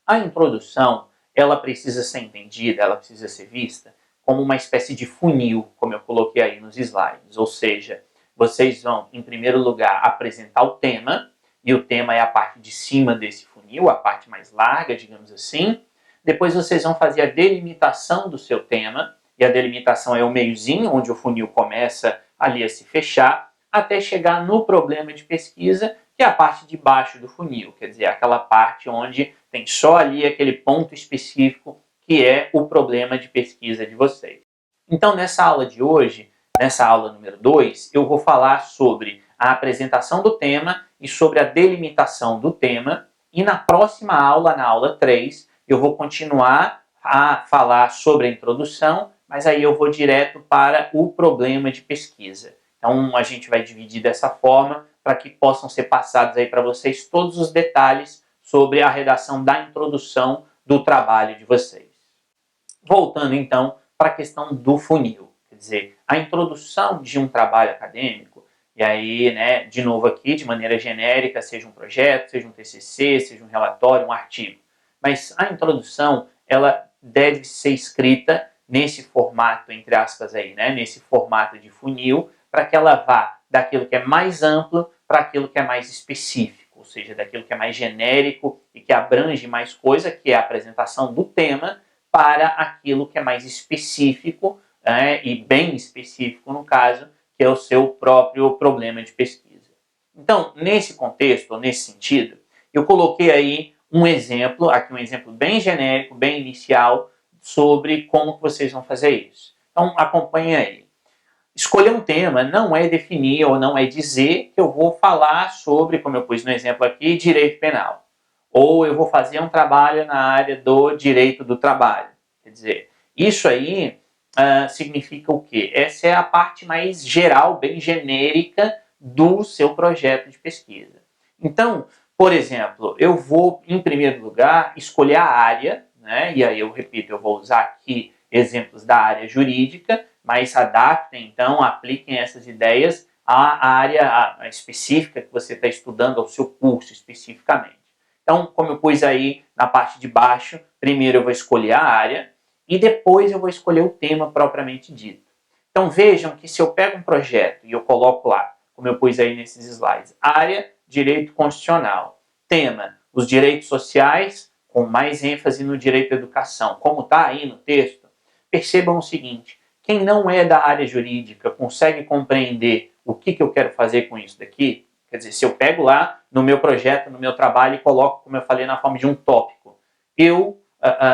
A introdução, ela precisa ser entendida, ela precisa ser vista como uma espécie de funil, como eu coloquei aí nos slides. Ou seja, vocês vão, em primeiro lugar, apresentar o tema, e o tema é a parte de cima desse funil, a parte mais larga, digamos assim. Depois vocês vão fazer a delimitação do seu tema, e a delimitação é o meiozinho, onde o funil começa ali a se fechar, até chegar no problema de pesquisa, que é a parte de baixo do funil, quer dizer, aquela parte onde tem só ali aquele ponto específico que é o problema de pesquisa de vocês. Então, nessa aula de hoje, nessa aula número 2, eu vou falar sobre a apresentação do tema e sobre a delimitação do tema, e na próxima aula, na aula 3, eu vou continuar a falar sobre a introdução, mas aí eu vou direto para o problema de pesquisa. Então, a gente vai dividir dessa forma para que possam ser passados aí para vocês todos os detalhes sobre a redação da introdução do trabalho de vocês. Voltando, então, para a questão do funil. Quer dizer, a introdução de um trabalho acadêmico, e aí, né, de novo aqui, de maneira genérica, seja um projeto, seja um TCC, seja um relatório, um artigo. Mas a introdução, ela deve ser escrita nesse formato, entre aspas aí, né, nesse formato de funil, para que ela vá daquilo que é mais amplo para aquilo que é mais específico, ou seja, daquilo que é mais genérico e que abrange mais coisa, que é a apresentação do tema, para aquilo que é mais específico, né, e bem específico no caso, que é o seu próprio problema de pesquisa. Então, nesse contexto, nesse sentido, eu coloquei aí um exemplo, aqui um exemplo bem genérico, bem inicial, sobre como que vocês vão fazer isso. Então, acompanhe aí. Escolher um tema não é definir ou não é dizer que eu vou falar sobre, como eu pus no exemplo aqui, direito penal. Ou eu vou fazer um trabalho na área do direito do trabalho. Quer dizer, isso aí significa o quê? Essa é a parte mais geral, bem genérica do seu projeto de pesquisa. Então, por exemplo, eu vou, em primeiro lugar, escolher a área, né? E aí eu repito, eu vou usar aqui exemplos da área jurídica, mas adaptem, então, apliquem essas ideias à área específica que você está estudando, ao seu curso especificamente. Então, como eu pus aí na parte de baixo, primeiro eu vou escolher a área e depois eu vou escolher o tema propriamente dito. Então, vejam que se eu pego um projeto e eu coloco lá, como eu pus aí nesses slides, área, direito constitucional, tema, os direitos sociais, com mais ênfase no direito à educação, como está aí no texto, percebam o seguinte: quem não é da área jurídica consegue compreender o que eu quero fazer com isso daqui? Quer dizer, se eu pego lá no meu projeto, no meu trabalho e coloco, como eu falei, na forma de um tópico, eu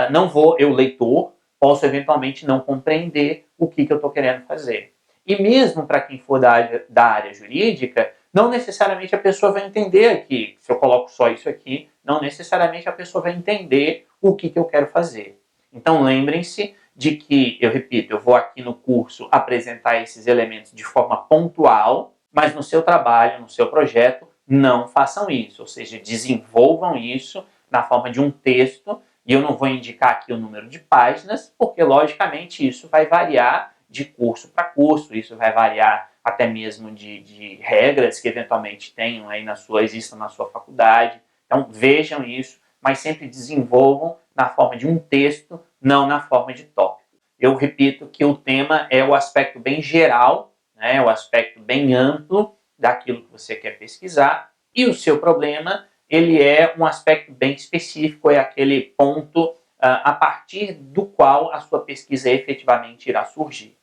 não vou, eu leitor, posso eventualmente não compreender o que eu estou querendo fazer. E mesmo para quem for da área jurídica, não necessariamente a pessoa vai entender aqui. Se eu coloco só isso aqui, não necessariamente a pessoa vai entender o que eu quero fazer. Então lembrem-se de que, eu repito, eu vou aqui no curso apresentar esses elementos de forma pontual, mas no seu trabalho, no seu projeto, não façam isso. Ou seja, desenvolvam isso na forma de um texto, e eu não vou indicar aqui o número de páginas, porque logicamente isso vai variar de curso para curso, isso vai variar até mesmo de regras que eventualmente tenham aí existam na sua faculdade. Então vejam isso, mas sempre desenvolvam na forma de um texto, não na forma de tópico. Eu repito que o tema é o aspecto bem geral, né, o aspecto bem amplo daquilo que você quer pesquisar, e o seu problema, ele é um aspecto bem específico, é aquele ponto a partir do qual a sua pesquisa efetivamente irá surgir.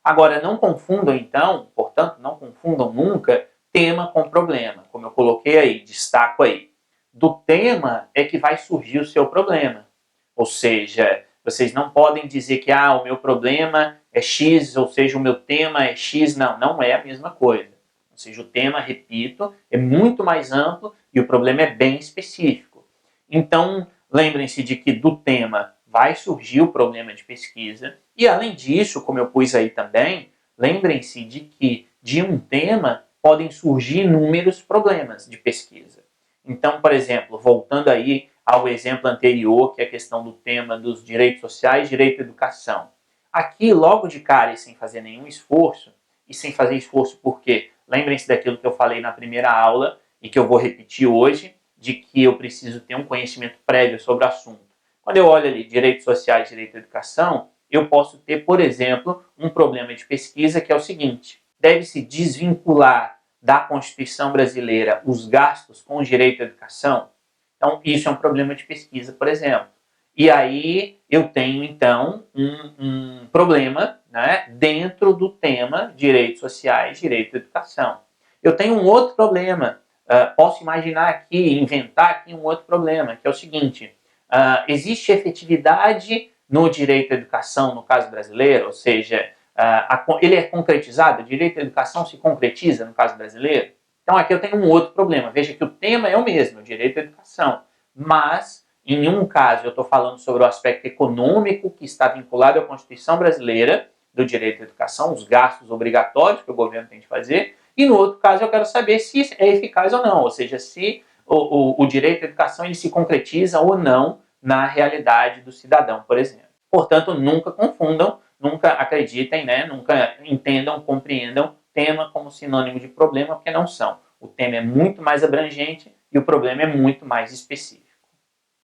Agora, não confundam então, portanto, não confundam nunca tema com problema, como eu coloquei aí, destaco aí. Do tema é que vai surgir o seu problema. Ou seja, vocês não podem dizer que o meu problema é X, ou seja, o meu tema é X. Não, não é a mesma coisa. Ou seja, o tema, repito, é muito mais amplo e o problema é bem específico. Então, lembrem-se de que do tema vai surgir o problema de pesquisa e, além disso, como eu pus aí também, lembrem-se de que de um tema podem surgir inúmeros problemas de pesquisa. Então, por exemplo, voltando aí ao exemplo anterior, que é a questão do tema dos direitos sociais, direito à educação. Aqui, logo de cara e sem fazer nenhum esforço, e sem fazer esforço porque, lembrem-se daquilo que eu falei na primeira aula e que eu vou repetir hoje, de que eu preciso ter um conhecimento prévio sobre o assunto. Quando eu olho ali direitos sociais, direito à educação, eu posso ter, por exemplo, um problema de pesquisa que é o seguinte: deve-se desvincular da Constituição brasileira os gastos com o direito à educação? Então, isso é um problema de pesquisa, por exemplo. E aí eu tenho, então, um problema, né, dentro do tema direitos sociais, direito à educação. Eu tenho um outro problema, posso imaginar aqui, inventar aqui um outro problema, que é o seguinte: existe efetividade no direito à educação no caso brasileiro, ou seja, ele é concretizado, o direito à educação se concretiza no caso brasileiro? Então aqui eu tenho um outro problema. Veja que o tema é o mesmo, o direito à educação, mas em um caso eu estou falando sobre o aspecto econômico que está vinculado à Constituição brasileira do direito à educação, os gastos obrigatórios que o governo tem de fazer, e no outro caso eu quero saber se é eficaz ou não, ou seja, se o direito à educação ele se concretiza ou não na realidade do cidadão, por exemplo. Portanto, nunca confundam, nunca acreditem, né, nunca entendam, compreendam tema como sinônimo de problema, porque não são. O tema é muito mais abrangente e o problema é muito mais específico.